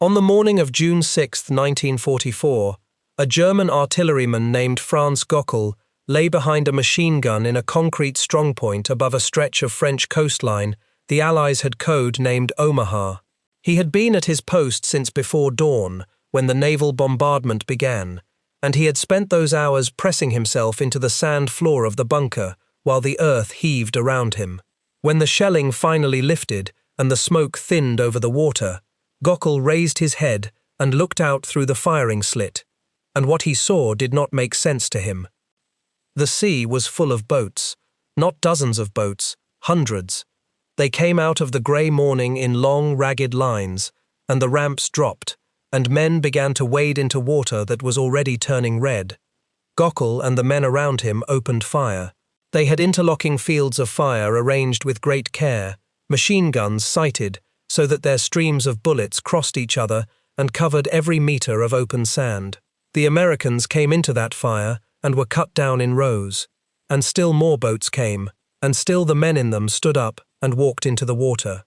On the morning of June 6, 1944, a German artilleryman named Franz Gockel lay behind a machine gun in a concrete strongpoint above a stretch of French coastline the Allies had code-named Omaha. He had been at his post since before dawn, when the naval bombardment began, and he had spent those hours pressing himself into the sand floor of the bunker while the earth heaved around him. When the shelling finally lifted and the smoke thinned over the water, Gockel raised his head and looked out through the firing slit, and what he saw did not make sense to him. The sea was full of boats, not dozens of boats, hundreds. They came out of the grey morning in long, ragged lines, and the ramps dropped, and men began to wade into water that was already turning red. Gockel and the men around him opened fire. They had interlocking fields of fire arranged with great care, machine guns sighted, so that their streams of bullets crossed each other and covered every meter of open sand. The Americans came into that fire and were cut down in rows, and still more boats came, and still the men in them stood up and walked into the water.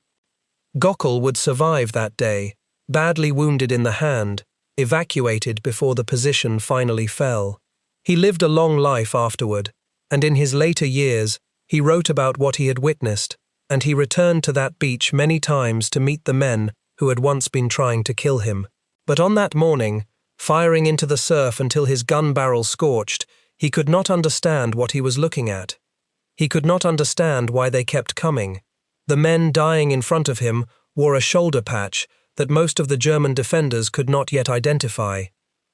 Gockel would survive that day, badly wounded in the hand, evacuated before the position finally fell. He lived a long life afterward, and in his later years, he wrote about what he had witnessed, and he returned to that beach many times to meet the men who had once been trying to kill him. But on that morning, firing into the surf until his gun barrel scorched, he could not understand what he was looking at. He could not understand why they kept coming. The men dying in front of him wore a shoulder patch that most of the German defenders could not yet identify.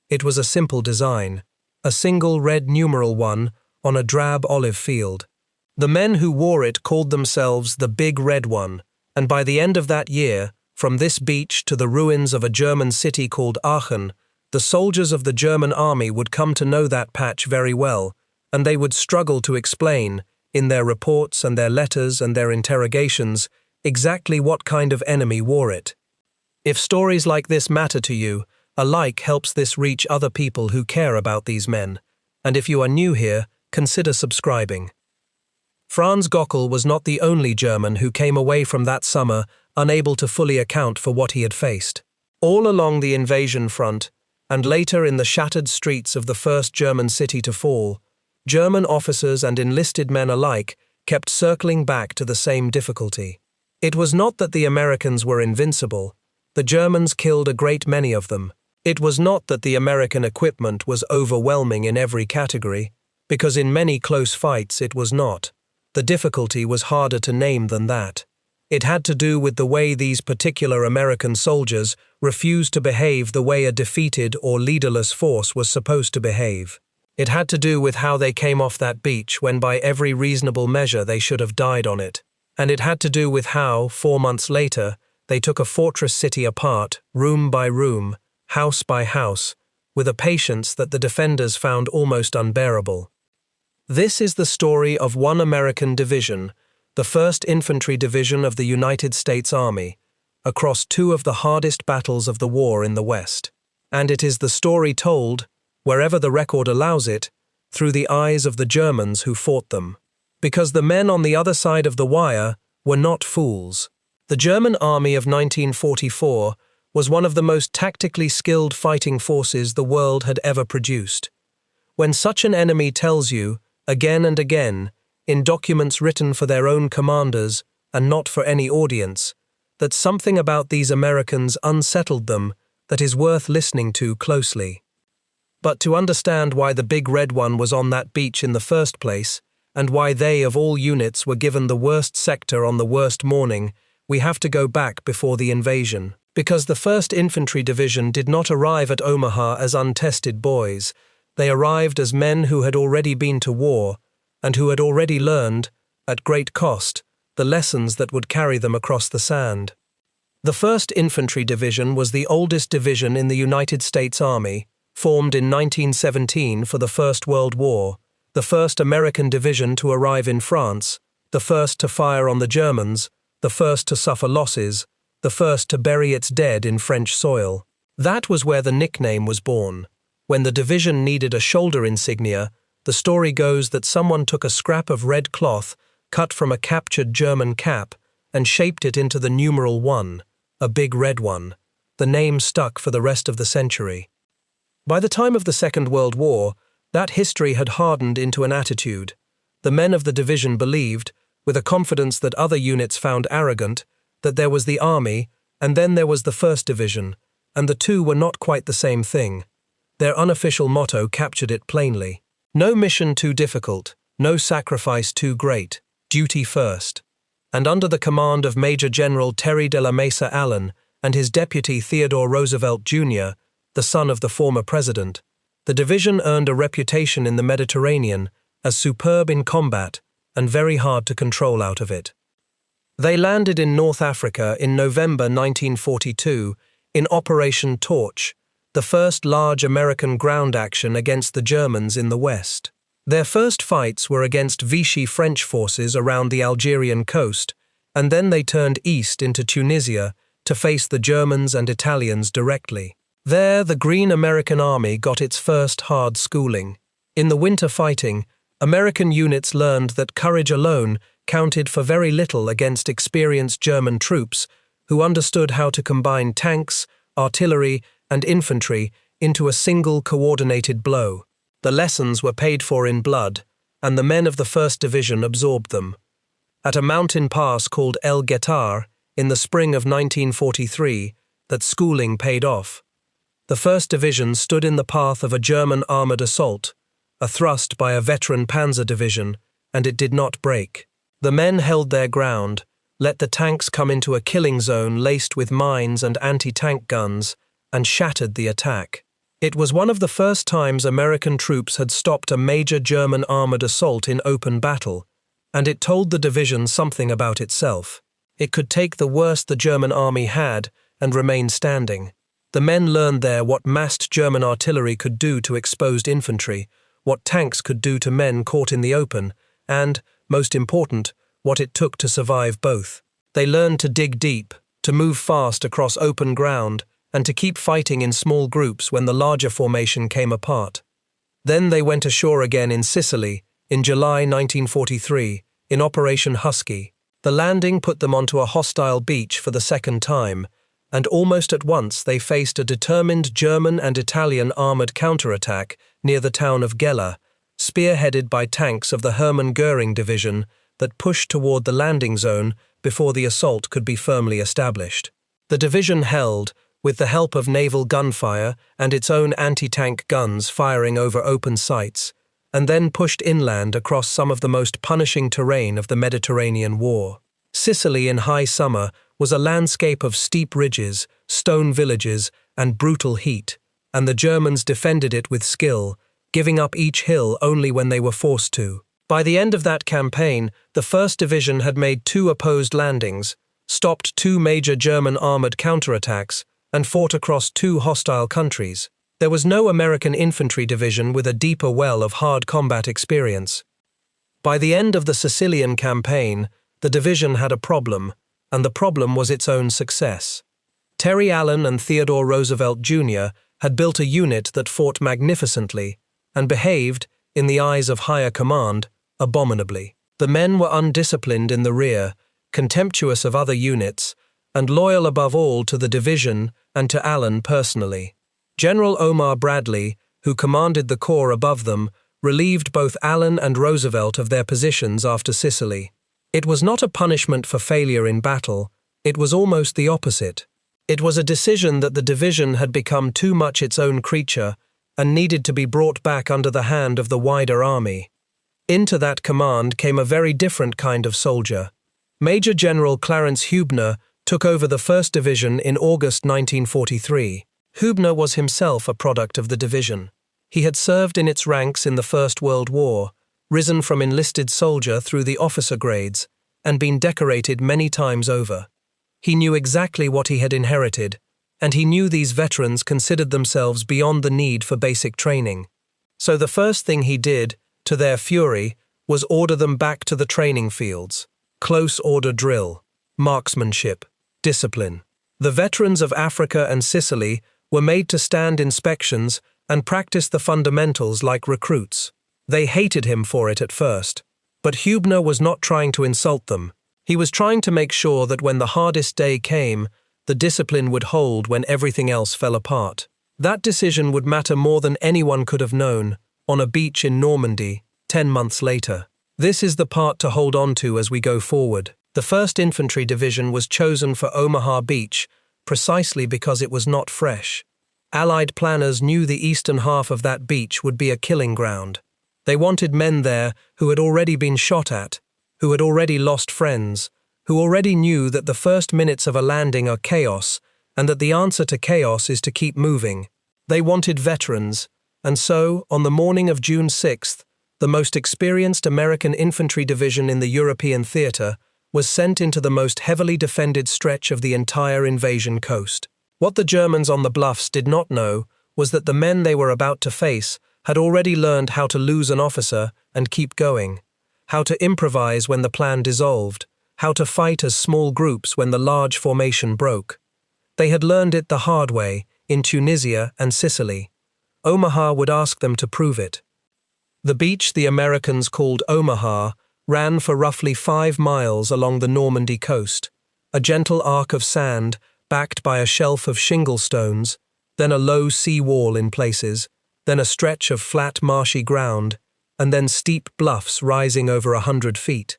It was a simple design, a single red numeral 1 on a drab olive field. The men who wore it called themselves the Big Red One, and by the end of that year, from this beach to the ruins of a German city called Aachen, the soldiers of the German army would come to know that patch very well, and they would struggle to explain, in their reports and their letters and their interrogations, exactly what kind of enemy wore it. If stories like this matter to you, a like helps this reach other people who care about these men, and if you are new here, consider subscribing. Franz Gockel was not the only German who came away from that summer unable to fully account for what he had faced. All along the invasion front, and later in the shattered streets of the first German city to fall, German officers and enlisted men alike kept circling back to the same difficulty. It was not that the Americans were invincible. The Germans killed a great many of them. It was not that the American equipment was overwhelming in every category, because in many close fights it was not. The difficulty was harder to name than that. It had to do with the way these particular American soldiers refused to behave the way a defeated or leaderless force was supposed to behave. It had to do with how they came off that beach when by every reasonable measure they should have died on it. And it had to do with how, 4 months later, they took a fortress city apart, room by room, house by house, with a patience that the defenders found almost unbearable. This is the story of one American division, the 1st Infantry Division of the United States Army, across 2 of the hardest battles of the war in the West. And it is the story told, wherever the record allows it, through the eyes of the Germans who fought them. Because the men on the other side of the wire were not fools. The German army of 1944 was one of the most tactically skilled fighting forces the world had ever produced. When such an enemy tells you, again and again, in documents written for their own commanders and not for any audience, that something about these Americans unsettled them that is worth listening to closely. But to understand why the Big Red One was on that beach in the first place, and why they of all units were given the worst sector on the worst morning, we have to go back before the invasion. Because the 1st Infantry Division did not arrive at Omaha as untested boys, they arrived as men who had already been to war, and who had already learned, at great cost, the lessons that would carry them across the sand. The 1st Infantry Division was the oldest division in the United States Army, formed in 1917 for the First World War, the first American division to arrive in France, the first to fire on the Germans, the first to suffer losses, the first to bury its dead in French soil. That was where the nickname was born. When the division needed a shoulder insignia, the story goes that someone took a scrap of red cloth cut from a captured German cap and shaped it into the numeral 1, a big red one. the name stuck for the rest of the century. By the time of the Second World War, that history had hardened into an attitude. The men of the division believed, with a confidence that other units found arrogant, that there was the army, and then there was the 1st Division, and the two were not quite the same thing. Their unofficial motto captured it plainly. No mission too difficult, no sacrifice too great, duty first. And under the command of Major General Terry de la Mesa Allen and his deputy Theodore Roosevelt Jr., the son of the former president, the division earned a reputation in the Mediterranean as superb in combat and very hard to control out of it. They landed in North Africa in November 1942 in Operation Torch, the first large American ground action against the Germans in the West. Their first fights were against Vichy French forces around the Algerian coast, and then they turned east into Tunisia to face the Germans and Italians directly. There, the Green American Army got its first hard schooling. In the winter fighting, American units learned that courage alone counted for very little against experienced German troops who understood how to combine tanks, artillery, and infantry into a single coordinated blow. The lessons were paid for in blood, and the men of the 1st Division absorbed them. At a mountain pass called El Guetar, in the spring of 1943, that schooling paid off. The 1st Division stood in the path of a German armoured assault, a thrust by a veteran panzer division, and it did not break. The men held their ground, let the tanks come into a killing zone laced with mines and anti-tank guns, and shattered the attack. It was one of the first times American troops had stopped a major German armoured assault in open battle, and it told the division something about itself. It could take the worst the German army had and remain standing. The men learned there what massed German artillery could do to exposed infantry, what tanks could do to men caught in the open, and, most important, what it took to survive both. They learned to dig deep, to move fast across open ground, and to keep fighting in small groups when the larger formation came apart. Then they went ashore again in Sicily, in July 1943, in Operation Husky. The landing put them onto a hostile beach for the second time, and almost at once they faced a determined German and Italian armoured counterattack near the town of Gela, spearheaded by tanks of the Hermann Göring Division that pushed toward the landing zone before the assault could be firmly established. The division held, with the help of naval gunfire and its own anti-tank guns firing over open sights, and then pushed inland across some of the most punishing terrain of the Mediterranean War. Sicily in high summer was a landscape of steep ridges, stone villages, and brutal heat, and the Germans defended it with skill, giving up each hill only when they were forced to. By the end of that campaign, the 1st Division had made 2 opposed landings, stopped 2 major German armoured counterattacks, and fought across 2 hostile countries. There was no American infantry division with a deeper well of hard combat experience. By the end of the Sicilian campaign, the division had a problem, and the problem was its own success. Terry Allen and Theodore Roosevelt Jr. had built a unit that fought magnificently and behaved, in the eyes of higher command, abominably. The men were undisciplined in the rear, contemptuous of other units, and loyal above all to the division and to Allen personally. General Omar Bradley, who commanded the corps above them, relieved both Allen and Roosevelt of their positions after Sicily. It was not a punishment for failure in battle, it was almost the opposite. It was a decision that the division had become too much its own creature and needed to be brought back under the hand of the wider army. Into that command came a very different kind of soldier. Major General Clarence Hubner took over the 1st Division in August 1943. Hubner was himself a product of the division. He had served in its ranks in the First World War, risen from enlisted soldier through the officer grades, and been decorated many times over. He knew exactly what he had inherited, and he knew these veterans considered themselves beyond the need for basic training. So the first thing he did, to their fury, was order them back to the training fields. Close order drill, marksmanship, discipline. The veterans of Africa and Sicily were made to stand inspections and practice the fundamentals like recruits. They hated him for it at first, but Hubner was not trying to insult them. He was trying to make sure that when the hardest day came, The discipline would hold when everything else fell apart. That decision would matter more than anyone could have known, on a beach in Normandy, 10 months later. This is the part to hold on to as we go forward. The 1st Infantry Division was chosen for Omaha Beach precisely because it was not fresh. Allied planners knew the eastern half of that beach would be a killing ground. They wanted men there who had already been shot at, who had already lost friends, who already knew that the first minutes of a landing are chaos, and that the answer to chaos is to keep moving. They wanted veterans, and so, on the morning of June 6th, the most experienced American infantry division in the European theater was sent into the most heavily defended stretch of the entire invasion coast. What the Germans on the bluffs did not know was that the men they were about to face had already learned how to lose an officer and keep going, how to improvise when the plan dissolved, how to fight as small groups when the large formation broke. They had learned it the hard way, in Tunisia and Sicily. Omaha would ask them to prove it. The beach the Americans called Omaha ran for roughly 5 miles along the Normandy coast, a gentle arc of sand backed by a shelf of shingle stones, then a low sea wall in places, then a stretch of flat marshy ground, and then steep bluffs rising over 100 feet.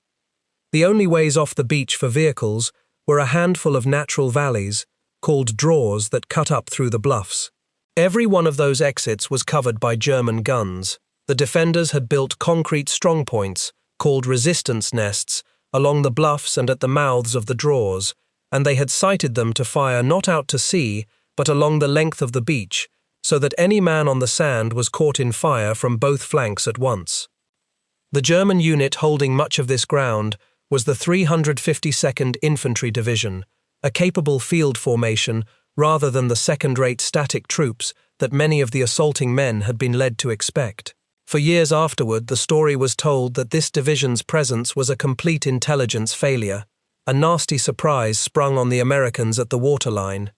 The only ways off the beach for vehicles were a handful of natural valleys, called draws, that cut up through the bluffs. Every one of those exits was covered by German guns. The defenders had built concrete strongpoints, called resistance nests, along the bluffs and at the mouths of the draws, and they had sited them to fire not out to sea, but along the length of the beach, so that any man on the sand was caught in fire from both flanks at once. The German unit holding much of this ground was the 352nd Infantry Division, a capable field formation rather than the second-rate static troops that many of the assaulting men had been led to expect. For years afterward, the story was told that this division's presence was a complete intelligence failure, a nasty surprise sprung on the Americans at the waterline.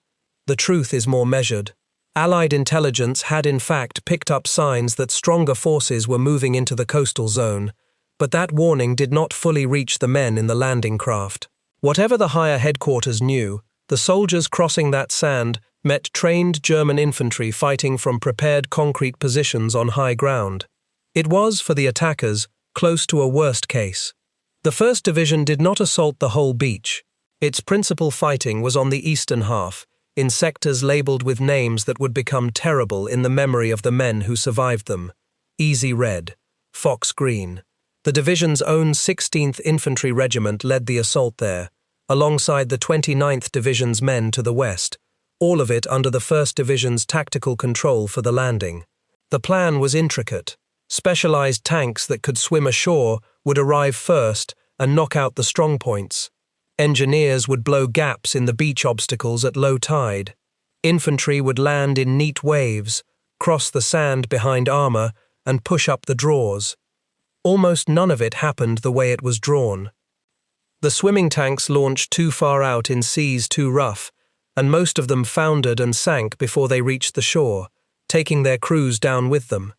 The truth is more measured. Allied intelligence had in fact picked up signs that stronger forces were moving into the coastal zone, but that warning did not fully reach the men in the landing craft. Whatever the higher headquarters knew, the soldiers crossing that sand met trained German infantry fighting from prepared concrete positions on high ground. It was, for the attackers, close to a worst case. The 1st Division did not assault the whole beach. Its principal fighting was on the eastern half, in sectors labelled with names that would become terrible in the memory of the men who survived them. Easy Red, Fox Green. The division's own 16th Infantry Regiment led the assault there, alongside the 29th Division's men to the west, all of it under the 1st Division's tactical control for the landing. The plan was intricate. Specialized tanks that could swim ashore would arrive first and knock out the strongpoints. Engineers would blow gaps in the beach obstacles at low tide. Infantry would land in neat waves, cross the sand behind armor, and push up the draws. Almost none of it happened the way it was drawn. The swimming tanks launched too far out in seas too rough, and most of them foundered and sank before they reached the shore, taking their crews down with them.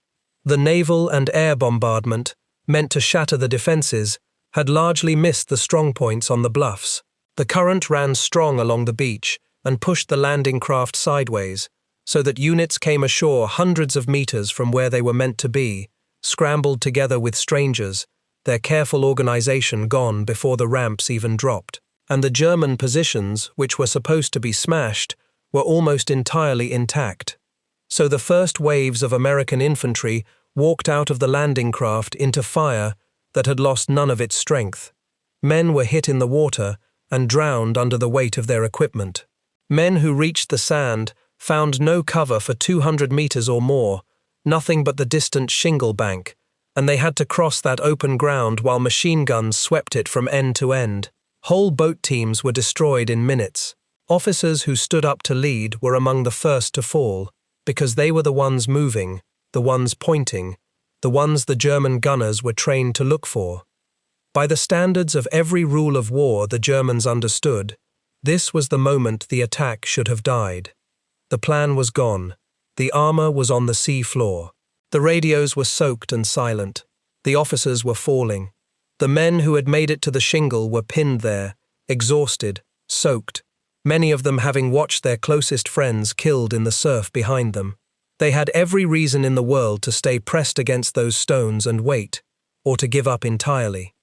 The naval and air bombardment, meant to shatter the defenses, had largely missed the strongpoints on the bluffs. The current ran strong along the beach and pushed the landing craft sideways, so that units came ashore hundreds of meters from where they were meant to be, scrambled together with strangers, their careful organization gone before the ramps even dropped. And the German positions, which were supposed to be smashed, were almost entirely intact. So the first waves of American infantry walked out of the landing craft into fire that had lost none of its strength. Men were hit in the water and drowned under the weight of their equipment. Men who reached the sand found no cover for 200 meters or more, nothing but the distant shingle bank, and they had to cross that open ground while machine guns swept it from end to end. Whole boat teams were destroyed in minutes. Officers who stood up to lead were among the first to fall, because they were the ones moving, the ones pointing, the ones the German gunners were trained to look for. By the standards of every rule of war the Germans understood, this was the moment the attack should have died. The plan was gone. The armor was on the sea floor. The radios were soaked and silent. The officers were falling. The men who had made it to the shingle were pinned there, exhausted, soaked. many of them having watched their closest friends killed in the surf behind them. They had every reason in the world to stay pressed against those stones and wait, or to give up entirely.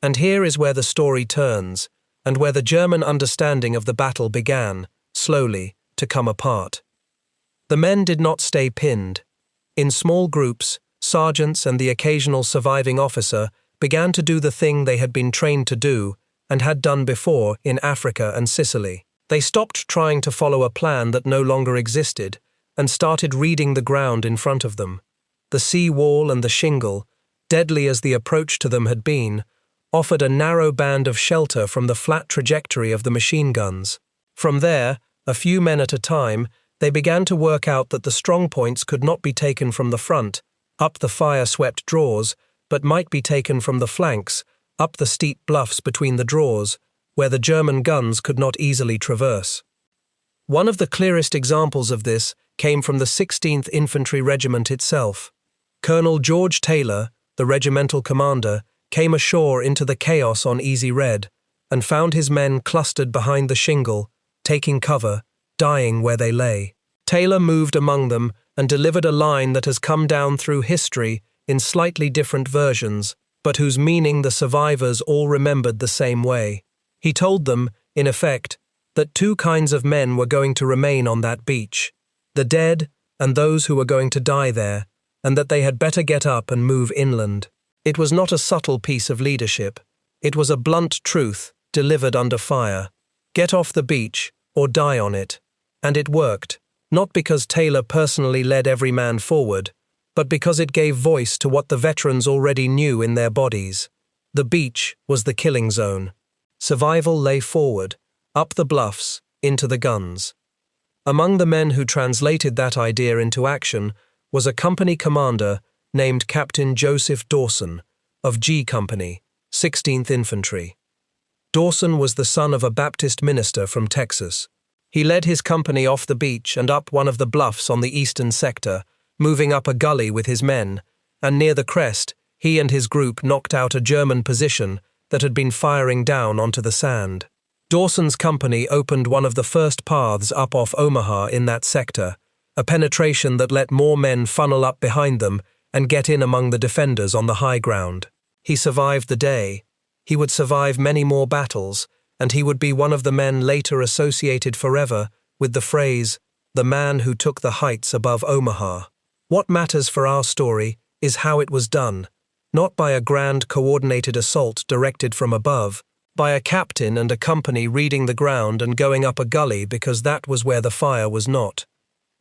And here is where the story turns, and where the German understanding of the battle began, slowly, to come apart. The men did not stay pinned. In small groups, sergeants and the occasional surviving officer began to do the thing they had been trained to do and had done before in Africa and Sicily. They stopped trying to follow a plan that no longer existed and started reading the ground in front of them. The sea wall and the shingle, deadly as the approach to them had been, offered a narrow band of shelter from the flat trajectory of the machine guns. From there, a few men at a time, they began to work out that the strong points could not be taken from the front, up the fire-swept draws, but might be taken from the flanks, up the steep bluffs between the draws, where the German guns could not easily traverse. One of the clearest examples of this came from the 16th Infantry Regiment itself. Colonel George Taylor, the regimental commander, came ashore into the chaos on Easy Red and found his men clustered behind the shingle, taking cover, dying where they lay. Taylor moved among them and delivered a line that has come down through history in slightly different versions, but whose meaning the survivors all remembered the same way. He told them, in effect, that two kinds of men were going to remain on that beach, the dead and those who were going to die there, and that they had better get up and move inland. It was not a subtle piece of leadership. It was a blunt truth delivered under fire. Get off the beach or die on it. And it worked, not because Taylor personally led every man forward, but because it gave voice to what the veterans already knew in their bodies. The beach was the killing zone. Survival lay forward, up the bluffs, into the guns. Among the men who translated that idea into action was a company commander named Captain Joseph Dawson, of G Company, 16th Infantry. Dawson was the son of a Baptist minister from Texas. He led his company off the beach and up one of the bluffs on the eastern sector, moving up a gully with his men, and near the crest, he and his group knocked out a German position that had been firing down onto the sand. Dawson's company opened one of the first paths up off Omaha in that sector, a penetration that let more men funnel up behind them and get in among the defenders on the high ground. He survived the day. He would survive many more battles, and he would be one of the men later associated forever with the phrase, "the man who took the heights above Omaha." What matters for our story is how it was done, not by a grand coordinated assault directed from above, by a captain and a company reading the ground and going up a gully because that was where the fire was not.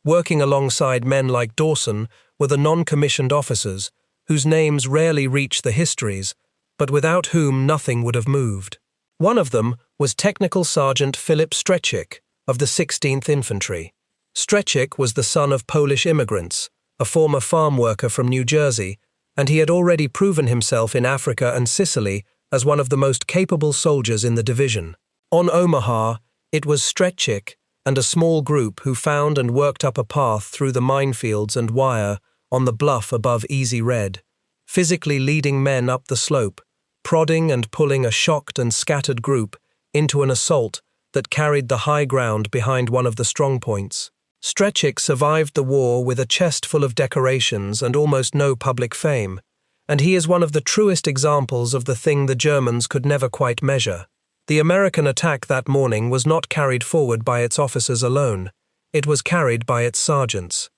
Working alongside men like Dawson were the non-commissioned officers, whose names rarely reach the histories, but without whom nothing would have moved. One of them was Technical Sergeant Philip Streczek of the 16th Infantry. Streczek was the son of Polish immigrants, a former farm worker from New Jersey, and he had already proven himself in Africa and Sicily as one of the most capable soldiers in the division. On Omaha, it was Streczek and a small group who found and worked up a path through the minefields and wire on the bluff above Easy Red, physically leading men up the slope, prodding and pulling a shocked and scattered group into an assault that carried the high ground behind one of the strongpoints. Streczek survived the war with a chest full of decorations and almost no public fame, and he is one of the truest examples of the thing the Germans could never quite measure. The American attack that morning was not carried forward by its officers alone. It was carried by its sergeants.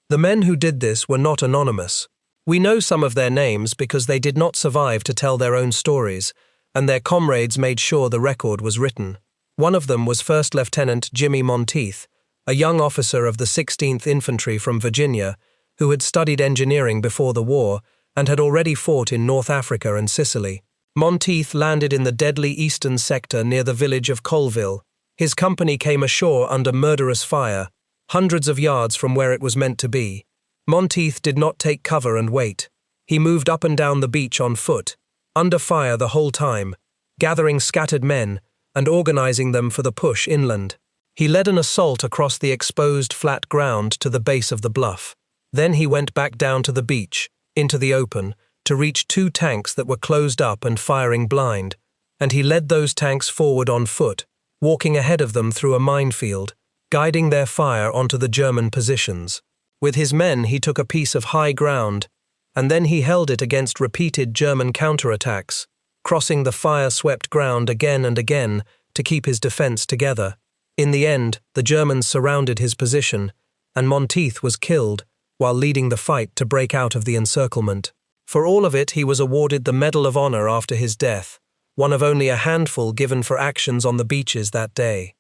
The men who did this were not anonymous. We know some of their names because they did not survive to tell their own stories, and their comrades made sure the record was written. One of them was First Lieutenant Jimmy Monteith, a young officer of the 16th Infantry from Virginia, who had studied engineering before the war and had already fought in North Africa and Sicily. Monteith landed in the deadly eastern sector near the village of Colville. His company came ashore under murderous fire, hundreds of yards from where it was meant to be. Monteith did not take cover and wait. He moved up and down the beach on foot, under fire the whole time, gathering scattered men and organizing them for the push inland. He led an assault across the exposed flat ground to the base of the bluff. Then he went back down to the beach, into the open, to reach two tanks that were closed up and firing blind, and he led those tanks forward on foot, walking ahead of them through a minefield, guiding their fire onto the German positions. With his men he took a piece of high ground, and then he held it against repeated German counterattacks, crossing the fire-swept ground again and again to keep his defense together. In the end, the Germans surrounded his position, and Monteith was killed while leading the fight to break out of the encirclement. For all of it, he was awarded the Medal of Honor after his death, one of only a handful given for actions on the beaches that day.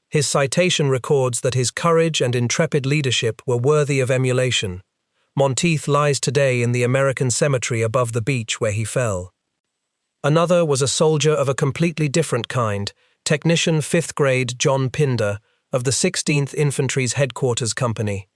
His citation records that his courage and intrepid leadership were worthy of emulation. Monteith lies today in the American cemetery above the beach where he fell. Another was a soldier of a completely different kind, Technician 5th Grade John Pinder, of the 16th Infantry's Headquarters Company.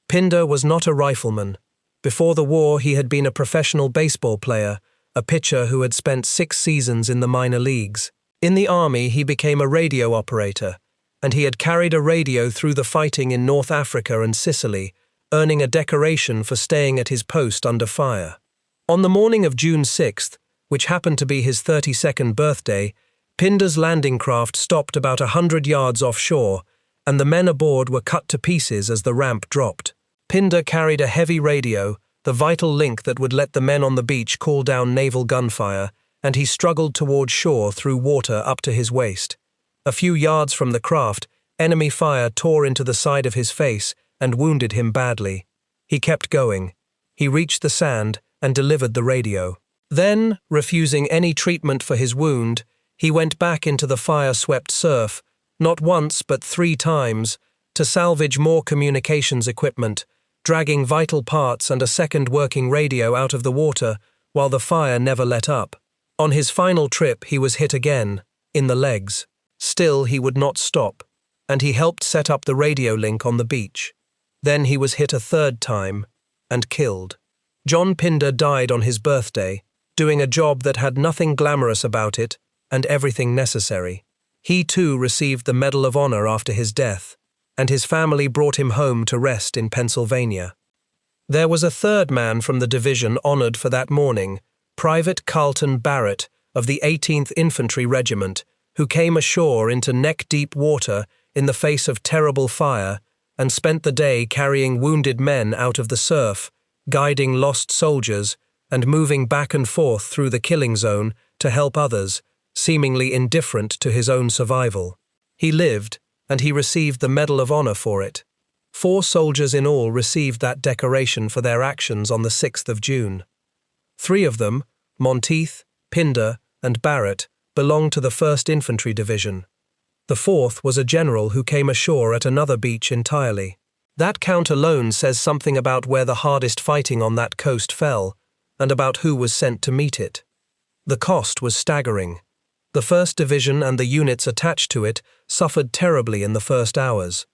Pinder was not a rifleman. Before the war, he had been a professional baseball player, a pitcher who had spent 6 seasons in the minor leagues. In the army, he became a radio operator, and he had carried a radio through the fighting in North Africa and Sicily, earning a decoration for staying at his post under fire. On the morning of June 6th, which happened to be his 32nd birthday, Pinder's landing craft stopped about 100 yards offshore, and the men aboard were cut to pieces as the ramp dropped. Pinder carried a heavy radio, the vital link that would let the men on the beach call down naval gunfire, and he struggled toward shore through water up to his waist. A few yards from the craft, enemy fire tore into the side of his face and wounded him badly. He kept going. He reached the sand and delivered the radio. Then, refusing any treatment for his wound, he went back into the fire-swept surf, not once but 3 times, to salvage more communications equipment, dragging vital parts and a second working radio out of the water while the fire never let up. On his final trip he was hit again, in the legs. Still he would not stop, and he helped set up the radio link on the beach. Then he was hit a 3rd time, and killed. John Pinder died on his birthday, doing a job that had nothing glamorous about it and everything necessary. He too received the Medal of Honor after his death, and his family brought him home to rest in Pennsylvania. There was a 3rd man from the division honored for that morning, Private Carlton Barrett of the 18th Infantry Regiment, who came ashore into neck-deep water in the face of terrible fire and spent the day carrying wounded men out of the surf, guiding lost soldiers, and moving back and forth through the killing zone to help others, seemingly indifferent to his own survival. He lived, and he received the Medal of Honor for it. 4 soldiers in all received that decoration for their actions on the 6th of June. 3 of them, Monteith, Pinder, and Barrett, belonged to the 1st Infantry Division. The 4th was a general who came ashore at another beach entirely. That count alone says something about where the hardest fighting on that coast fell, and about who was sent to meet it. The cost was staggering. The 1st Division and the units attached to it suffered terribly in the first hours.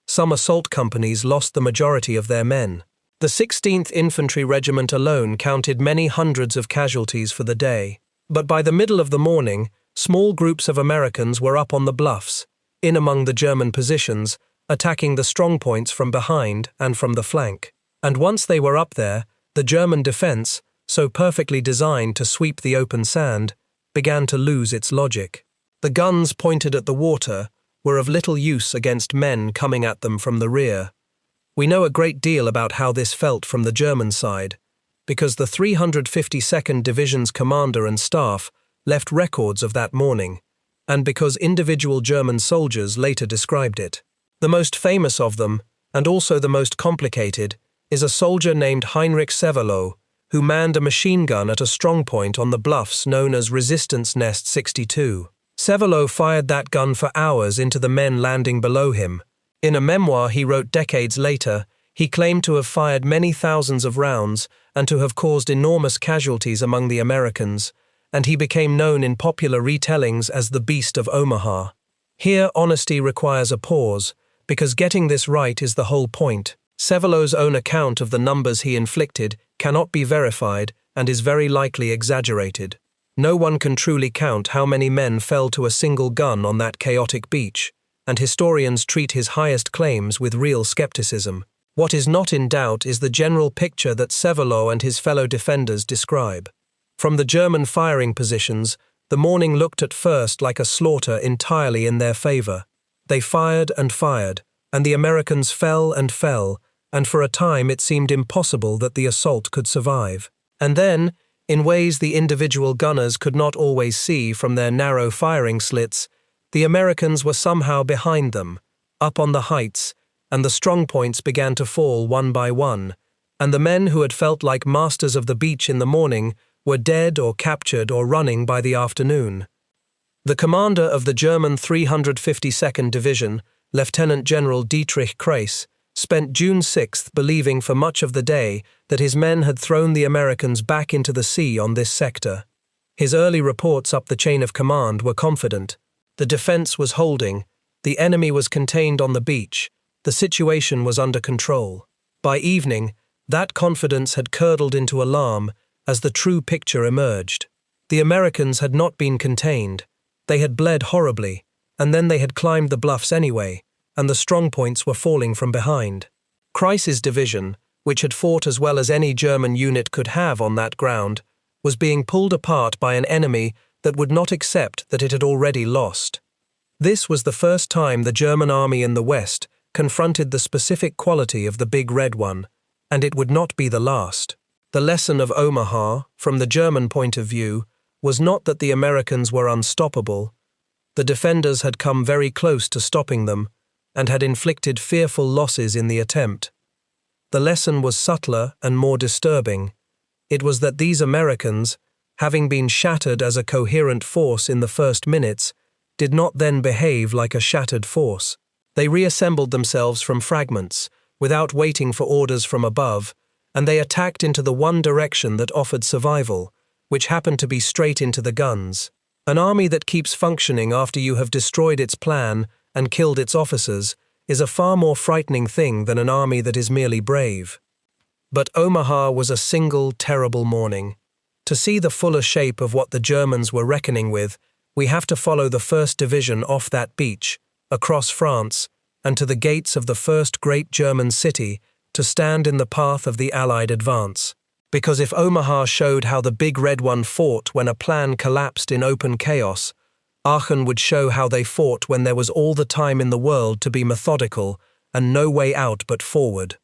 Some assault companies lost the majority of their men. The 16th Infantry Regiment alone counted many hundreds of casualties for the day. But by the middle of the morning, small groups of Americans were up on the bluffs, in among the German positions, attacking the strongpoints from behind and from the flank. And once they were up there, the German defense, so perfectly designed to sweep the open sand, began to lose its logic. The guns pointed at the water were of little use against men coming at them from the rear. We know a great deal about how this felt from the German side, because the 352nd Division's commander and staff left records of that morning, and because individual German soldiers later described it. The most famous of them, and also the most complicated, is a soldier named Heinrich Severloh, who manned a machine gun at a strongpoint on the bluffs known as Resistance Nest 62. Severloh fired that gun for hours into the men landing below him. In a memoir he wrote decades later, he claimed to have fired many thousands of rounds and to have caused enormous casualties among the Americans, and he became known in popular retellings as the Beast of Omaha. Here honesty requires a pause, because getting this right is the whole point. Severloh's own account of the numbers he inflicted cannot be verified and is very likely exaggerated. No one can truly count how many men fell to a single gun on that chaotic beach, and historians treat his highest claims with real skepticism. What is not in doubt is the general picture that Severloh and his fellow defenders describe. From the German firing positions, the The morning looked at first like a slaughter entirely in their favor. They fired, and the Americans fell, and for a time it seemed impossible that the assault could survive. And then, in ways the individual gunners could not always see from their narrow firing slits, the Americans were somehow behind them, up on the heights, and the strongpoints began to fall one by one, and the men who had felt like masters of the beach in the morning were dead or captured or running by the afternoon. The commander of the German 352nd Division, Lieutenant General Dietrich Kreis, spent June 6th believing for much of the day that his men had thrown the Americans back into the sea on this sector. His early reports up the chain of command were confident. The defense was holding, the enemy was contained on the beach, the situation was under control. By evening, that confidence had curdled into alarm as the true picture emerged. The Americans had not been contained. They had bled horribly, and then they had climbed the bluffs anyway, and the strongpoints were falling from behind. Kreis's division, which had fought as well as any German unit could have on that ground, was being pulled apart by an enemy that would not accept that it had already lost. This was the first time the German army in the West confronted the specific quality of the Big Red One, and it would not be the last. The lesson of Omaha, from the German point of view, was not that the Americans were unstoppable. The defenders had come very close to stopping them, and had inflicted fearful losses in the attempt. The lesson was subtler and more disturbing. It was that these Americans, having been shattered as a coherent force in the first minutes, did not then behave like a shattered force. They reassembled themselves from fragments, without waiting for orders from above, and they attacked into the one direction that offered survival, which happened to be straight into the guns. An army that keeps functioning after you have destroyed its plan and killed its officers is a far more frightening thing than an army that is merely brave. But Omaha was a single, terrible morning. To see the fuller shape of what the Germans were reckoning with, we have to follow the 1st Division off that beach, across France, and to the gates of the first great German city to stand in the path of the Allied advance. Because if Omaha showed how the Big Red One fought when a plan collapsed in open chaos, Aachen would show how they fought when there was all the time in the world to be methodical and no way out but forward.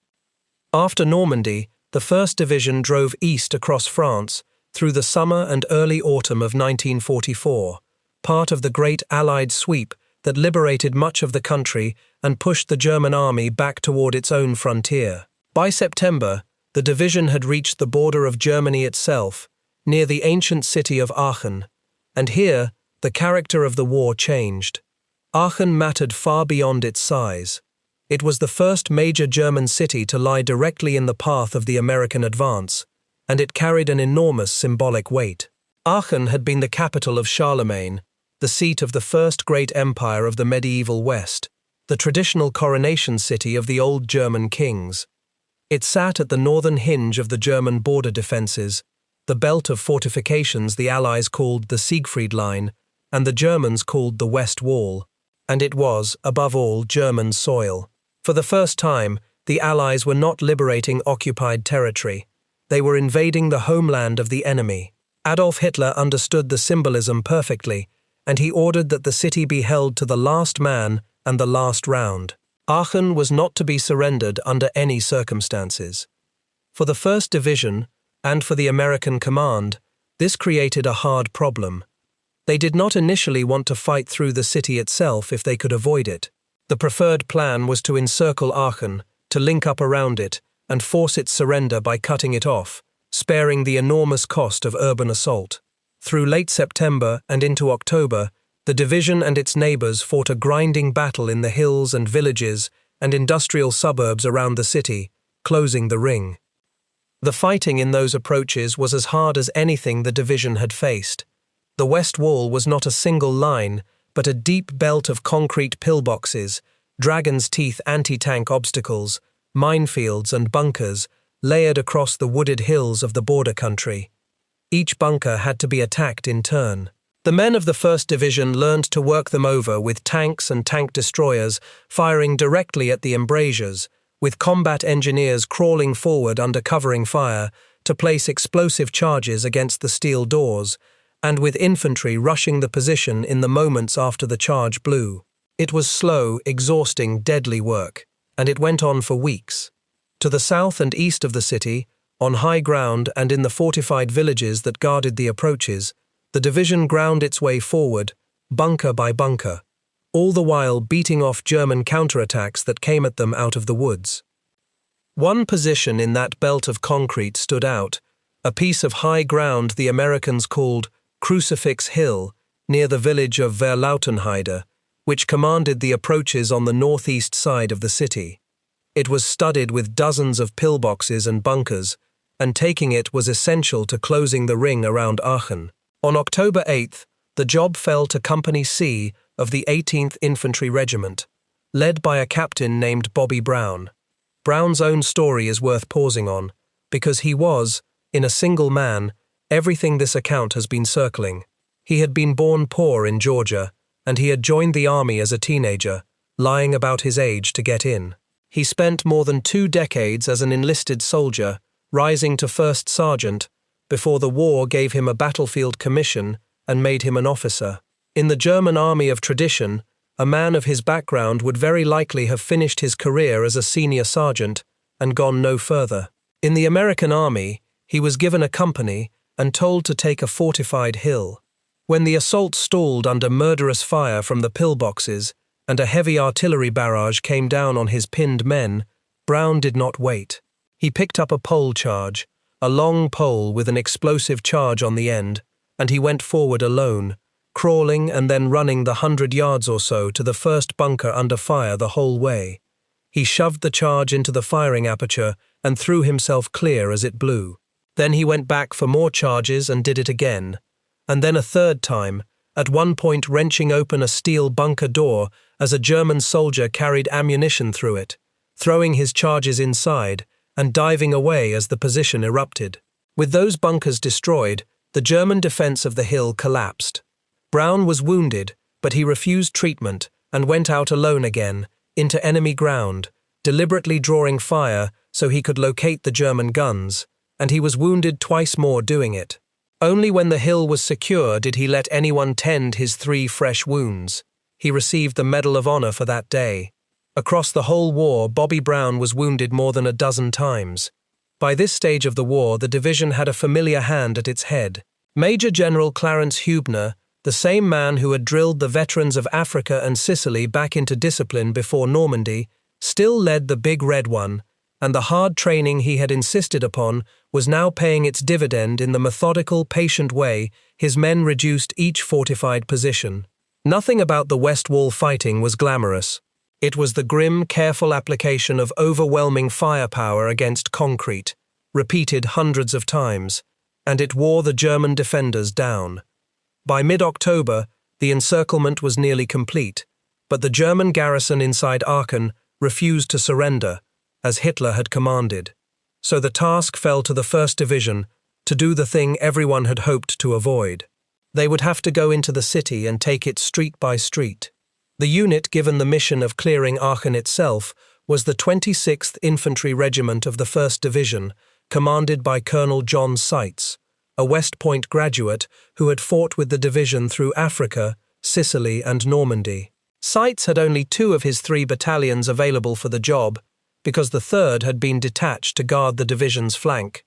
After Normandy, the 1st Division drove east across France through the summer and early autumn of 1944, part of the great Allied sweep that liberated much of the country and pushed the German army back toward its own frontier. By September, the division had reached the border of Germany itself, near the ancient city of Aachen, and here the character of the war changed. Aachen mattered far beyond its size. It was the first major German city to lie directly in the path of the American advance, and it carried an enormous symbolic weight. Aachen had been the capital of Charlemagne, the seat of the first great empire of the medieval West, the traditional coronation city of the old German kings. It sat at the northern hinge of the German border defenses, the belt of fortifications the Allies called the Siegfried Line, and the Germans called the West Wall, and it was, above all, German soil. For the first time, the Allies were not liberating occupied territory. They were invading the homeland of the enemy. Adolf Hitler understood the symbolism perfectly, and he ordered that the city be held to the last man and the last round. Aachen was not to be surrendered under any circumstances. For the 1st Division, and for the American command, this created a hard problem. They did not initially want to fight through the city itself if they could avoid it. The preferred plan was to encircle Aachen, to link up around it, and force its surrender by cutting it off, sparing the enormous cost of urban assault. Through late September and into October, the division and its neighbors fought a grinding battle in the hills and villages and industrial suburbs around the city, closing the ring. The fighting in those approaches was as hard as anything the division had faced. The West Wall was not a single line, but a deep belt of concrete pillboxes, dragon's teeth anti-tank obstacles, minefields and bunkers layered across the wooded hills of the border country. Each bunker had to be attacked in turn. The men of the 1st Division learned to work them over with tanks and tank destroyers firing directly at the embrasures, with combat engineers crawling forward under covering fire to place explosive charges against the steel doors, and with infantry rushing the position in the moments after the charge blew. It was slow, exhausting, deadly work, and it went on for weeks. To the south and east of the city, on high ground and in the fortified villages that guarded the approaches, the division ground its way forward, bunker by bunker, all the while beating off German counterattacks that came at them out of the woods. One position in that belt of concrete stood out, a piece of high ground the Americans called Crucifix Hill, near the village of Verlautenheide, which commanded the approaches on the northeast side of the city. It was studded with dozens of pillboxes and bunkers, and taking it was essential to closing the ring around Aachen. On October 8th, the job fell to Company C of the 18th Infantry Regiment, led by a captain named Bobby Brown. Brown's own story is worth pausing on, because he was, in a single man, everything this account has been circling. He had been born poor in Georgia, and he had joined the army as a teenager, lying about his age to get in. He spent more than 2 decades as an enlisted soldier, rising to first sergeant, before the war gave him a battlefield commission and made him an officer. In the German army of tradition, a man of his background would very likely have finished his career as a senior sergeant and gone no further. In the American army, he was given a company and told to take a fortified hill. When the assault stalled under murderous fire from the pillboxes and a heavy artillery barrage came down on his pinned men, Brown did not wait. He picked up a pole charge, a long pole with an explosive charge on the end, and he went forward alone, crawling and then running the 100 yards or so to the first bunker under fire the whole way. He shoved the charge into the firing aperture and threw himself clear as it blew. Then he went back for more charges and did it again, and then a third time, at one point wrenching open a steel bunker door as a German soldier carried ammunition through it, throwing his charges inside and diving away as the position erupted. With those bunkers destroyed, the German defense of the hill collapsed. Brown was wounded, but he refused treatment and went out alone again, into enemy ground, deliberately drawing fire so he could locate the German guns, and he was wounded twice more doing it. Only when the hill was secure did he let anyone tend his 3 fresh wounds. He received the Medal of Honor for that day. Across the whole war, Bobby Brown was wounded more than a dozen times. By this stage of the war, the division had a familiar hand at its head. Major General Clarence Hubner, the same man who had drilled the veterans of Africa and Sicily back into discipline before Normandy, still led the Big Red One, and the hard training he had insisted upon was now paying its dividend in the methodical, patient way his men reduced each fortified position. Nothing about the West Wall fighting was glamorous. It was the grim, careful application of overwhelming firepower against concrete, repeated hundreds of times, and it wore the German defenders down. By mid-October, the encirclement was nearly complete, but the German garrison inside Aachen refused to surrender, as Hitler had commanded. So the task fell to the 1st Division to do the thing everyone had hoped to avoid. They would have to go into the city and take it street by street. The unit given the mission of clearing Aachen itself was the 26th Infantry Regiment of the 1st Division, commanded by Colonel John Seitz, a West Point graduate who had fought with the division through Africa, Sicily, and Normandy. Seitz had only 2 of his 3 battalions available for the job, because the 3rd had been detached to guard the division's flank.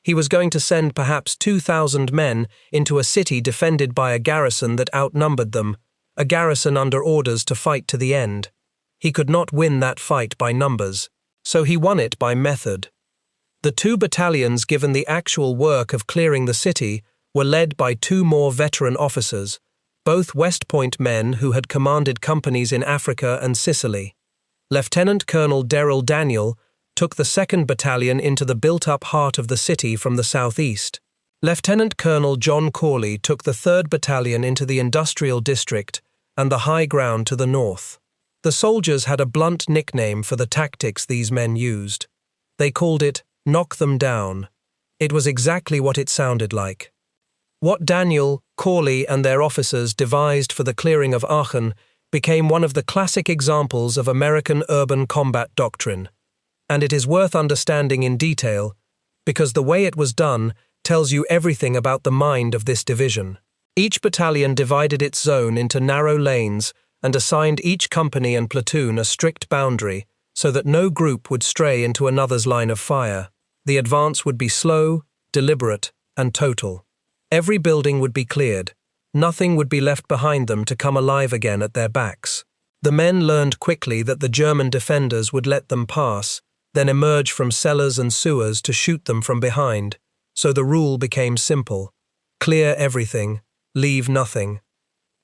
He was going to send perhaps 2,000 men into a city defended by a garrison that outnumbered them, a garrison under orders to fight to the end. He could not win that fight by numbers, so he won it by method. The 2 battalions given the actual work of clearing the city were led by 2 more veteran officers, both West Point men who had commanded companies in Africa and Sicily. Lieutenant Colonel Darrell Daniel took the 2nd Battalion into the built-up heart of the city from the southeast. Lieutenant Colonel John Corley took the 3rd Battalion into the industrial district and the high ground to the north. The soldiers had a blunt nickname for the tactics these men used. They called it "knock them down." It was exactly what it sounded like. What Daniel, Corley, and their officers devised for the clearing of Aachen became one of the classic examples of American urban combat doctrine, and it is worth understanding in detail because the way it was done tells you everything about the mind of this division. Each battalion divided its zone into narrow lanes and assigned each company and platoon a strict boundary so that no group would stray into another's line of fire. The advance would be slow, deliberate, and total. Every building would be cleared. Nothing would be left behind them to come alive again at their backs. The men learned quickly that the German defenders would let them pass, then emerge from cellars and sewers to shoot them from behind, so the rule became simple: clear everything, leave nothing.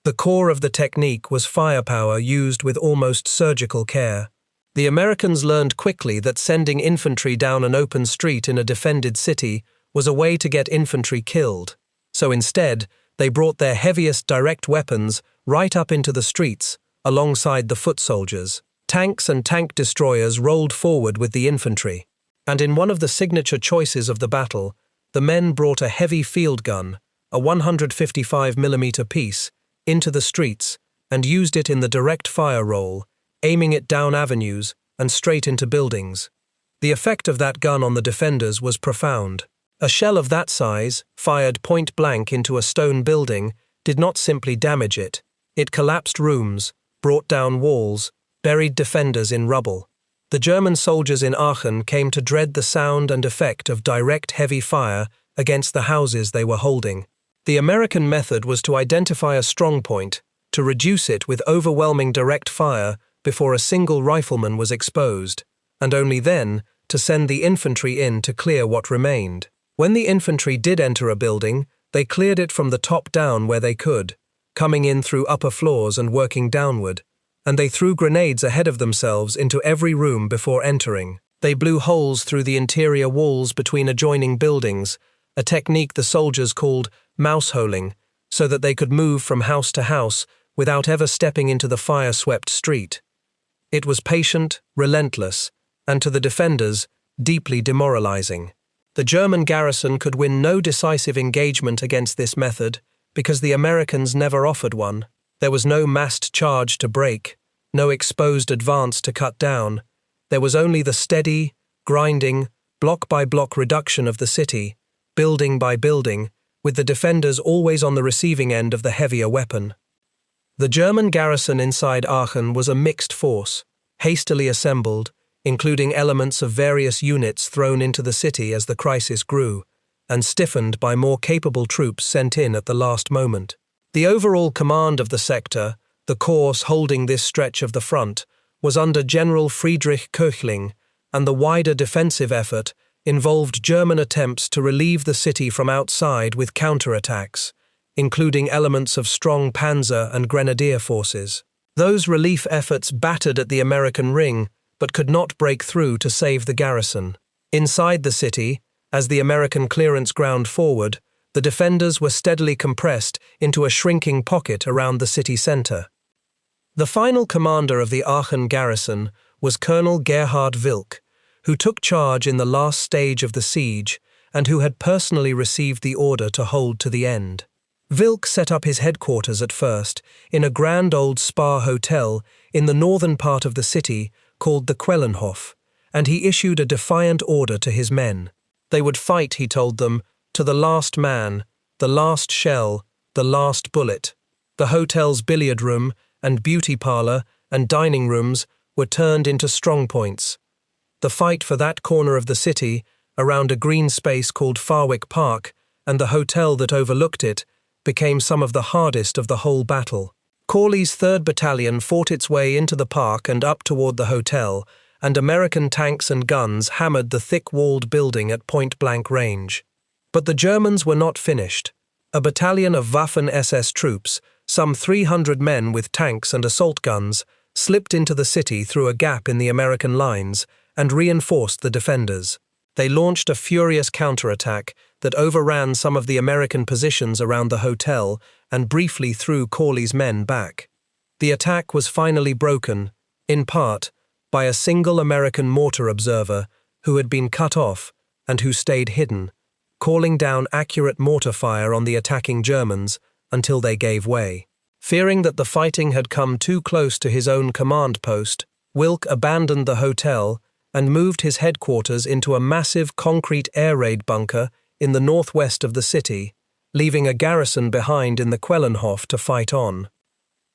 The core of the technique was firepower used with almost surgical care. The Americans learned quickly that sending infantry down an open street in a defended city was a way to get infantry killed, so instead, they brought their heaviest direct weapons right up into the streets, alongside the foot soldiers. Tanks and tank destroyers rolled forward with the infantry, and in one of the signature choices of the battle, the men brought a heavy field gun, a 155mm piece, into the streets and used it in the direct fire role, aiming it down avenues and straight into buildings. The effect of that gun on the defenders was profound. A shell of that size, fired point blank into a stone building, did not simply damage it. It collapsed rooms, brought down walls, buried defenders in rubble. The German soldiers in Aachen came to dread the sound and effect of direct heavy fire against the houses they were holding. The American method was to identify a strong point, to reduce it with overwhelming direct fire before a single rifleman was exposed, and only then to send the infantry in to clear what remained. When the infantry did enter a building, they cleared it from the top down where they could, coming in through upper floors and working downward, and they threw grenades ahead of themselves into every room before entering. They blew holes through the interior walls between adjoining buildings, a technique the soldiers called mouse-holing, so that they could move from house to house without ever stepping into the fire-swept street. It was patient, relentless, and to the defenders, deeply demoralizing. The German garrison could win no decisive engagement against this method because the Americans never offered one. There was no massed charge to break, no exposed advance to cut down. There was only the steady, grinding, block-by-block reduction of the city, building by building, with the defenders always on the receiving end of the heavier weapon. The German garrison inside Aachen was a mixed force, hastily assembled, including elements of various units thrown into the city as the crisis grew, and stiffened by more capable troops sent in at the last moment. The overall command of the sector, the corps holding this stretch of the front, was under General Friedrich Köchling, and the wider defensive effort involved German attempts to relieve the city from outside with counterattacks, including elements of strong panzer and grenadier forces. Those relief efforts battered at the American ring, but could not break through to save the garrison. Inside the city, as the American clearance ground forward, the defenders were steadily compressed into a shrinking pocket around the city center. The final commander of the Aachen garrison was Colonel Gerhard Wilk, who took charge in the last stage of the siege and who had personally received the order to hold to the end. Wilk set up his headquarters at first in a grand old spa hotel in the northern part of the city called the Quellenhof, and he issued a defiant order to his men. They would fight, he told them, to the last man, the last shell, the last bullet. The hotel's billiard room and beauty parlor and dining rooms were turned into strongpoints. The fight for that corner of the city, around a green space called Farwick Park, and the hotel that overlooked it, became some of the hardest of the whole battle. Corley's 3rd Battalion fought its way into the park and up toward the hotel, and American tanks and guns hammered the thick-walled building at point-blank range. But the Germans were not finished. A battalion of Waffen-SS troops, some 300 men with tanks and assault guns, slipped into the city through a gap in the American lines and reinforced the defenders. They launched a furious counterattack that overran some of the American positions around the hotel and briefly threw Corley's men back. The attack was finally broken, in part, by a single American mortar observer who had been cut off and who stayed hidden, calling down accurate mortar fire on the attacking Germans until they gave way. Fearing that the fighting had come too close to his own command post, Wilk abandoned the hotel and moved his headquarters into a massive concrete air raid bunker in the northwest of the city, leaving a garrison behind in the Quellenhof to fight on.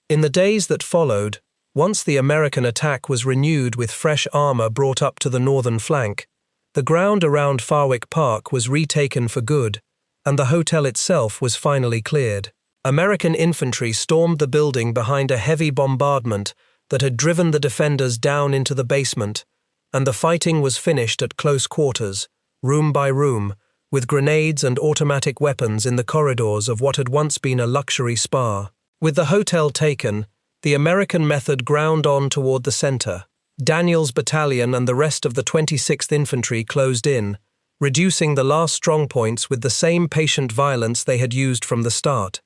In the days that followed, once the American attack was renewed with fresh armor brought up to the northern flank, the ground around Farwick Park was retaken for good, and the hotel itself was finally cleared. American infantry stormed the building behind a heavy bombardment that had driven the defenders down into the basement, and the fighting was finished at close quarters, room by room, with grenades and automatic weapons in the corridors of what had once been a luxury spa. With the hotel taken, the American method ground on toward the center. Daniel's battalion and the rest of the 26th Infantry closed in, reducing the last strongpoints with the same patient violence they had used from the start.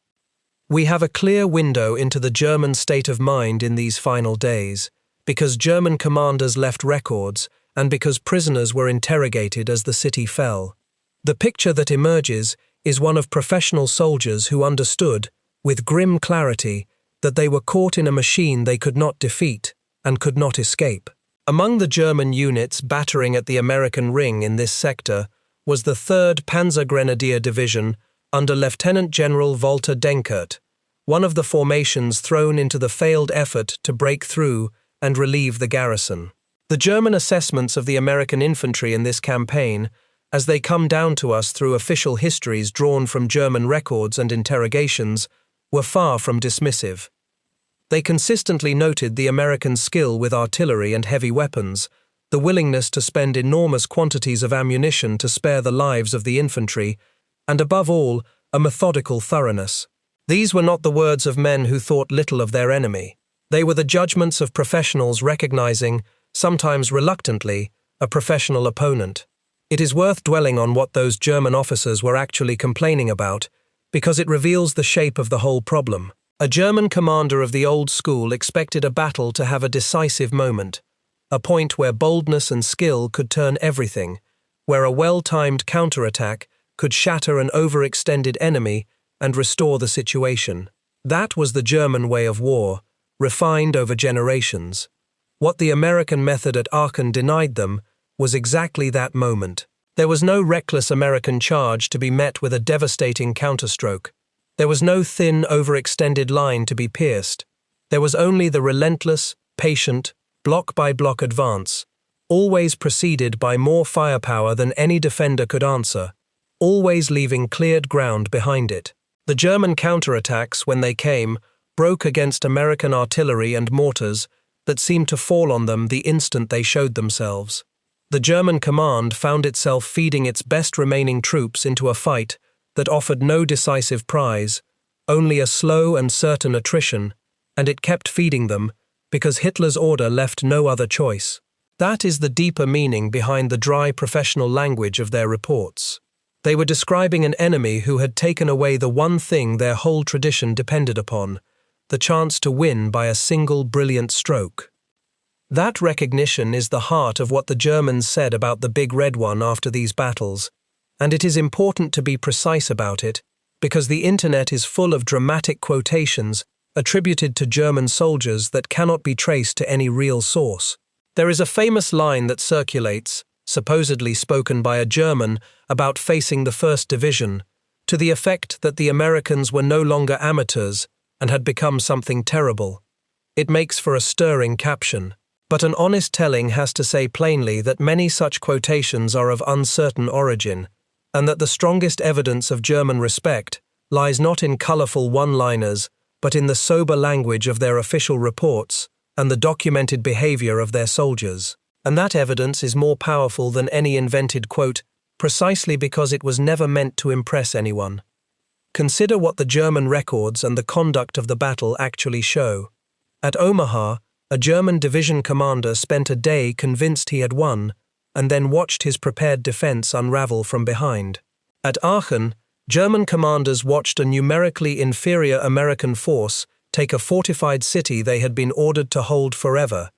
We have a clear window into the German state of mind in these final days, because German commanders left records and because prisoners were interrogated as the city fell. The picture that emerges is one of professional soldiers who understood, with grim clarity, that they were caught in a machine they could not defeat and could not escape. Among the German units battering at the American ring in this sector was the 3rd Panzergrenadier Division under Lieutenant General Walter Denkert, one of the formations thrown into the failed effort to break through and relieve the garrison. The German assessments of the American infantry in this campaign, as they come down to us through official histories drawn from German records and interrogations, were far from dismissive. They consistently noted the American skill with artillery and heavy weapons, the willingness to spend enormous quantities of ammunition to spare the lives of the infantry, and above all, a methodical thoroughness. These were not the words of men who thought little of their enemy. They were the judgments of professionals recognizing, sometimes reluctantly, a professional opponent. It is worth dwelling on what those German officers were actually complaining about, because it reveals the shape of the whole problem. A German commander of the old school expected a battle to have a decisive moment, a point where boldness and skill could turn everything, where a well-timed counterattack could shatter an overextended enemy and restore the situation. That was the German way of war, refined over generations. What the American method at Aachen denied them was exactly that moment. There was no reckless American charge to be met with a devastating counterstroke. There was no thin, overextended line to be pierced. There was only the relentless, patient, block-by-block advance, always preceded by more firepower than any defender could answer, always leaving cleared ground behind it. The German counterattacks, when they came, broke against American artillery and mortars that seemed to fall on them the instant they showed themselves. The German command found itself feeding its best remaining troops into a fight that offered no decisive prize, only a slow and certain attrition, and it kept feeding them because Hitler's order left no other choice. That is the deeper meaning behind the dry professional language of their reports. They were describing an enemy who had taken away the one thing their whole tradition depended upon, the chance to win by a single brilliant stroke. That recognition is the heart of what the Germans said about the Big Red One after these battles, and it is important to be precise about it, because the internet is full of dramatic quotations attributed to German soldiers that cannot be traced to any real source. There is a famous line that circulates, supposedly spoken by a German, about facing the 1st Division, to the effect that the Americans were no longer amateurs and had become something terrible. It makes for a stirring caption. But an honest telling has to say plainly that many such quotations are of uncertain origin, and that the strongest evidence of German respect lies not in colorful one-liners, but in the sober language of their official reports and the documented behavior of their soldiers. And that evidence is more powerful than any invented quote, precisely because it was never meant to impress anyone. Consider what the German records and the conduct of the battle actually show. At Omaha, a German division commander spent a day convinced he had won, and then watched his prepared defense unravel from behind. At Aachen, German commanders watched a numerically inferior American force take a fortified city they had been ordered to hold forever,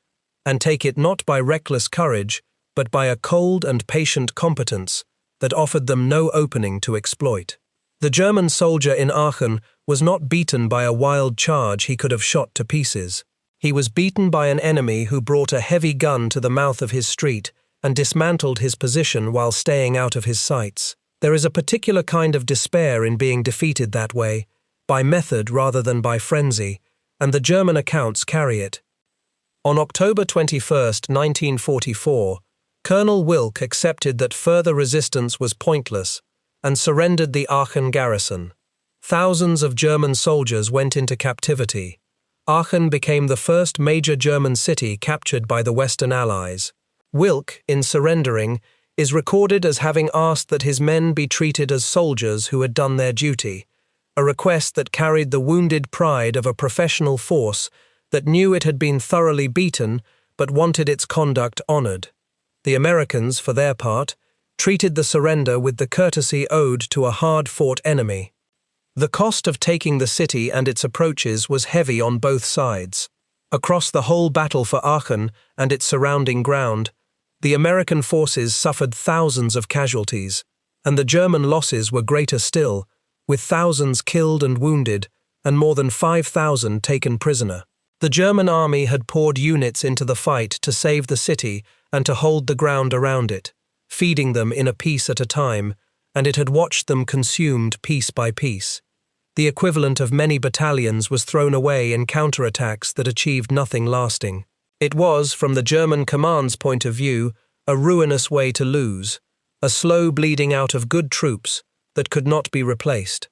and take it not by reckless courage, but by a cold and patient competence that offered them no opening to exploit. The German soldier in Aachen was not beaten by a wild charge he could have shot to pieces. He was beaten by an enemy who brought a heavy gun to the mouth of his street and dismantled his position while staying out of his sights. There is a particular kind of despair in being defeated that way, by method rather than by frenzy, and the German accounts carry it. On October 21, 1944, Colonel Wilk accepted that further resistance was pointless and surrendered the Aachen garrison. Thousands of German soldiers went into captivity. Aachen became the first major German city captured by the Western Allies. Wilk, in surrendering, is recorded as having asked that his men be treated as soldiers who had done their duty, a request that carried the wounded pride of a professional force that knew it had been thoroughly beaten but wanted its conduct honored. The Americans, for their part, treated the surrender with the courtesy owed to a hard-fought enemy. The cost of taking the city and its approaches was heavy on both sides. Across the whole battle for Aachen and its surrounding ground, the American forces suffered thousands of casualties, and the German losses were greater still, with thousands killed and wounded, and more than 5,000 taken prisoner. The German army had poured units into the fight to save the city and to hold the ground around it, feeding them in a piece at a time, and it had watched them consumed piece by piece. The equivalent of many battalions was thrown away in counterattacks that achieved nothing lasting. It was, from the German command's point of view, a ruinous way to lose, a slow bleeding out of good troops that could not be replaced.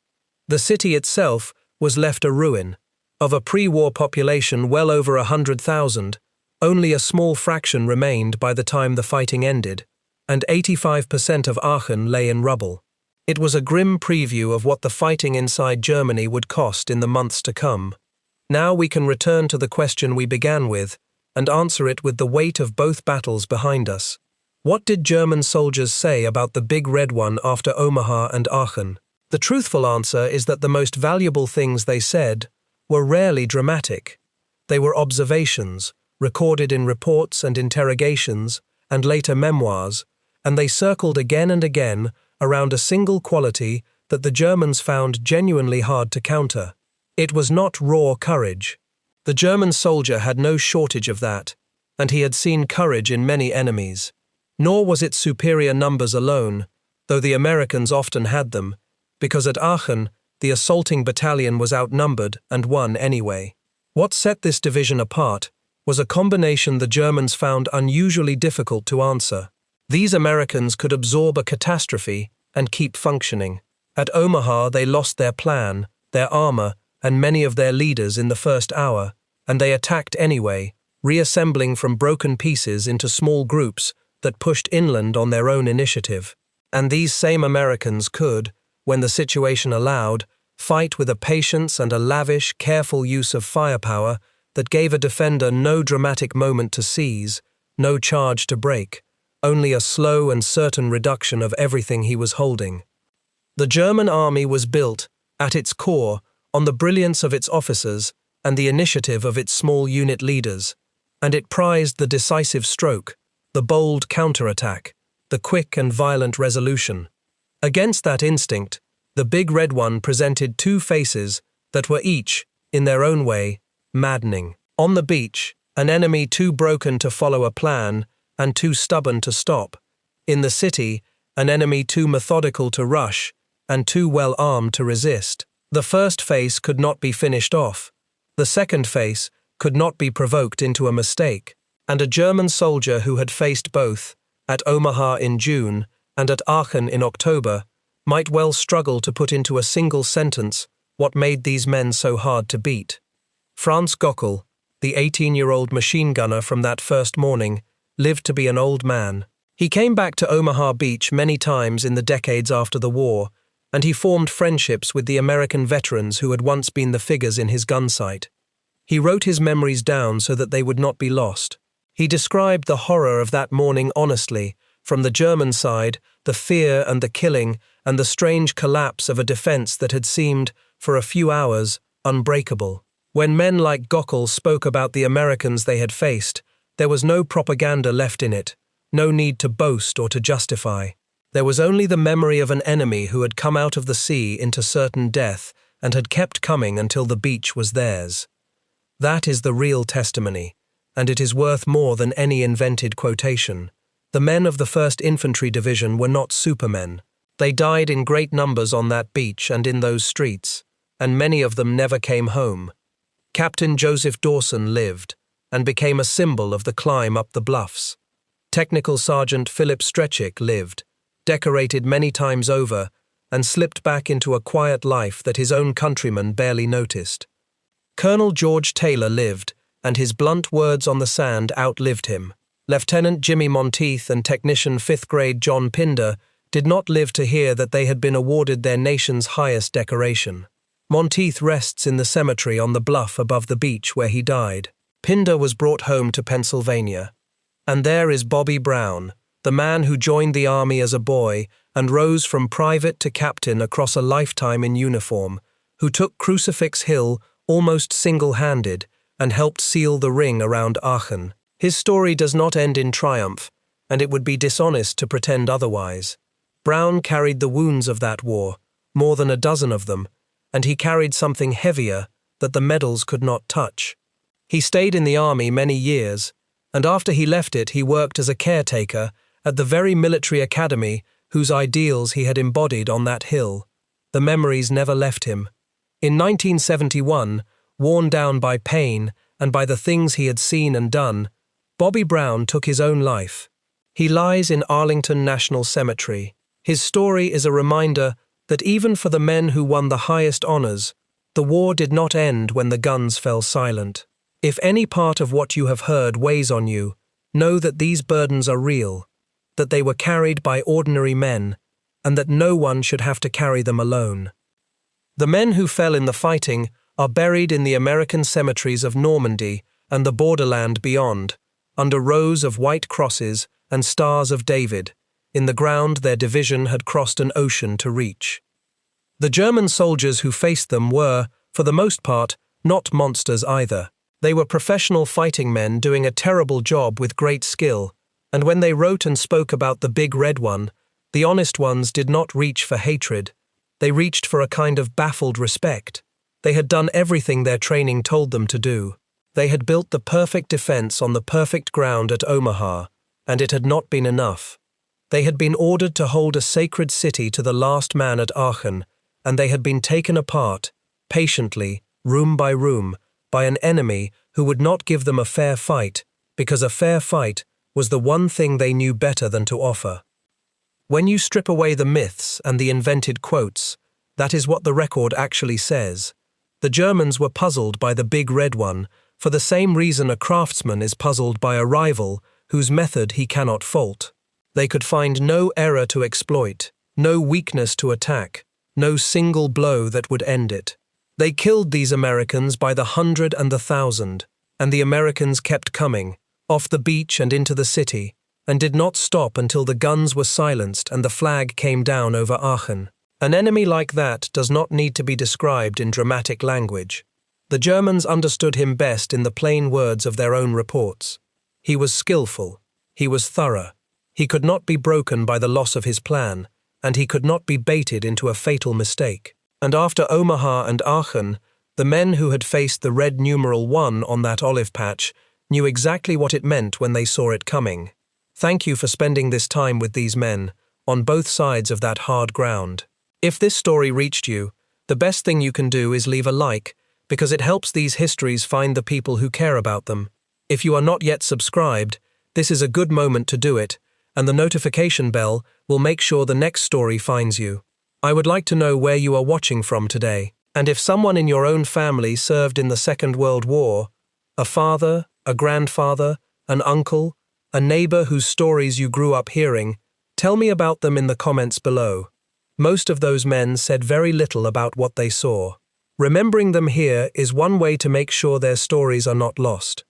The city itself was left a ruin. Of a pre-war population well over 100,000, only a small fraction remained by the time the fighting ended, and 85% of Aachen lay in rubble. It was a grim preview of what the fighting inside Germany would cost in the months to come. Now we can return to the question we began with, and answer it with the weight of both battles behind us. What did German soldiers say about the Big Red One after Omaha and Aachen? The truthful answer is that the most valuable things they said were rarely dramatic. They were observations, recorded in reports and interrogations, and later memoirs, and they circled again and again around a single quality that the Germans found genuinely hard to counter. It was not raw courage. The German soldier had no shortage of that, and he had seen courage in many enemies. Nor was it superior numbers alone, though the Americans often had them, because at Aachen, the assaulting battalion was outnumbered and won anyway. What set this division apart was a combination the Germans found unusually difficult to answer. These Americans could absorb a catastrophe and keep functioning. At Omaha they lost their plan, their armor, and many of their leaders in the first hour, and they attacked anyway, reassembling from broken pieces into small groups that pushed inland on their own initiative. And these same Americans could, when the situation allowed, fight with a patience and a lavish, careful use of firepower that gave a defender no dramatic moment to seize, no charge to break, only a slow and certain reduction of everything he was holding. The German army was built, at its core, on the brilliance of its officers and the initiative of its small unit leaders, and it prized the decisive stroke, the bold counterattack, the quick and violent resolution. Against that instinct, the Big Red One presented two faces that were each, in their own way, maddening. On the beach, an enemy too broken to follow a plan and too stubborn to stop. In the city, an enemy too methodical to rush and too well armed to resist. The first face could not be finished off. The second face could not be provoked into a mistake. And a German soldier who had faced both, at Omaha in June and at Aachen in October, might well struggle to put into a single sentence what made these men so hard to beat. Franz Gockel, the 18-year-old machine gunner from that first morning, lived to be an old man. He came back to Omaha Beach many times in the decades after the war, and he formed friendships with the American veterans who had once been the figures in his gun sight. He wrote his memories down so that they would not be lost. He described the horror of that morning honestly, from the German side, the fear and the killing, and the strange collapse of a defense that had seemed, for a few hours, unbreakable. When men like Gockel spoke about the Americans they had faced, there was no propaganda left in it, no need to boast or to justify. There was only the memory of an enemy who had come out of the sea into certain death and had kept coming until the beach was theirs. That is the real testimony, and it is worth more than any invented quotation. The men of the 1st Infantry Division were not supermen. They died in great numbers on that beach and in those streets, and many of them never came home. Captain Joseph Dawson lived, and became a symbol of the climb up the bluffs. Technical Sergeant Philip Strechik lived, decorated many times over, and slipped back into a quiet life that his own countrymen barely noticed. Colonel George Taylor lived, and his blunt words on the sand outlived him. Lieutenant Jimmy Monteith and Technician 5th Grade John Pinder did not live to hear that they had been awarded their nation's highest decoration. Monteith rests in the cemetery on the bluff above the beach where he died. Pinder was brought home to Pennsylvania. And there is Bobby Brown, the man who joined the army as a boy and rose from private to captain across a lifetime in uniform, who took Crucifix Hill almost single-handed and helped seal the ring around Aachen. His story does not end in triumph, and it would be dishonest to pretend otherwise. Brown carried the wounds of that war, more than a dozen of them, and he carried something heavier that the medals could not touch. He stayed in the army many years, and after he left it he worked as a caretaker at the very military academy whose ideals he had embodied on that hill. The memories never left him. In 1971, worn down by pain and by the things he had seen and done, Bobby Brown took his own life. He lies in Arlington National Cemetery. His story is a reminder that even for the men who won the highest honors, the war did not end when the guns fell silent. If any part of what you have heard weighs on you, know that these burdens are real, that they were carried by ordinary men, and that no one should have to carry them alone. The men who fell in the fighting are buried in the American cemeteries of Normandy and the borderland beyond, under rows of white crosses and stars of David, in the ground their division had crossed an ocean to reach. The German soldiers who faced them were, for the most part, not monsters either. They were professional fighting men doing a terrible job with great skill, and when they wrote and spoke about the Big Red One, the honest ones did not reach for hatred. They reached for a kind of baffled respect. They had done everything their training told them to do. They had built the perfect defense on the perfect ground at Omaha, and it had not been enough. They had been ordered to hold a sacred city to the last man at Aachen, and they had been taken apart, patiently, room by room, by an enemy who would not give them a fair fight, because a fair fight was the one thing they knew better than to offer. When you strip away the myths and the invented quotes, that is what the record actually says. The Germans were puzzled by the Big Red One, for the same reason a craftsman is puzzled by a rival whose method he cannot fault. They could find no error to exploit, no weakness to attack, no single blow that would end it. They killed these Americans by the 100 and the 1,000, and the Americans kept coming, off the beach and into the city, and did not stop until the guns were silenced and the flag came down over Aachen. An enemy like that does not need to be described in dramatic language. The Germans understood him best in the plain words of their own reports. He was skillful, he was thorough, he could not be broken by the loss of his plan, and he could not be baited into a fatal mistake. And after Omaha and Aachen, the men who had faced the red numeral 1 on that olive patch knew exactly what it meant when they saw it coming. Thank you for spending this time with these men, on both sides of that hard ground. If this story reached you, the best thing you can do is leave a like, because it helps these histories find the people who care about them. If you are not yet subscribed, this is a good moment to do it, and the notification bell will make sure the next story finds you. I would like to know where you are watching from today, and if someone in your own family served in the Second World War, a father, a grandfather, an uncle, a neighbor whose stories you grew up hearing, tell me about them in the comments below. Most of those men said very little about what they saw. Remembering them here is one way to make sure their stories are not lost.